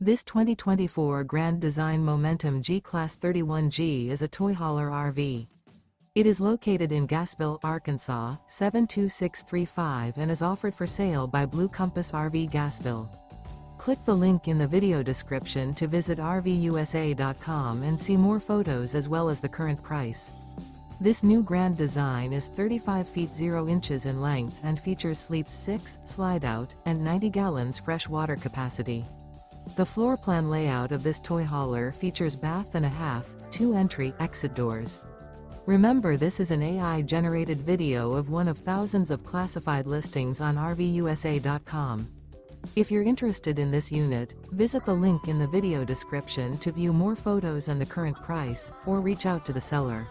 This 2024 Grand Design Momentum G-Class 31G is a toy hauler RV. It is located in Gassville, Arkansas, 72635 and is offered for sale by Blue Compass RV Gassville. Click the link in the video description to visit RVUSA.com and see more photos as well as the current price. This new Grand Design is 35 feet 0 inches in length and features sleeps 6, slide-out, and 90 gallons fresh water capacity. The floor plan layout of this toy hauler features bath and a half, 2 entry, exit doors. Remember, this is an AI-generated video of one of thousands of classified listings on RVUSA.com. If you're interested in this unit, visit the link in the video description to view more photos and the current price, or reach out to the seller.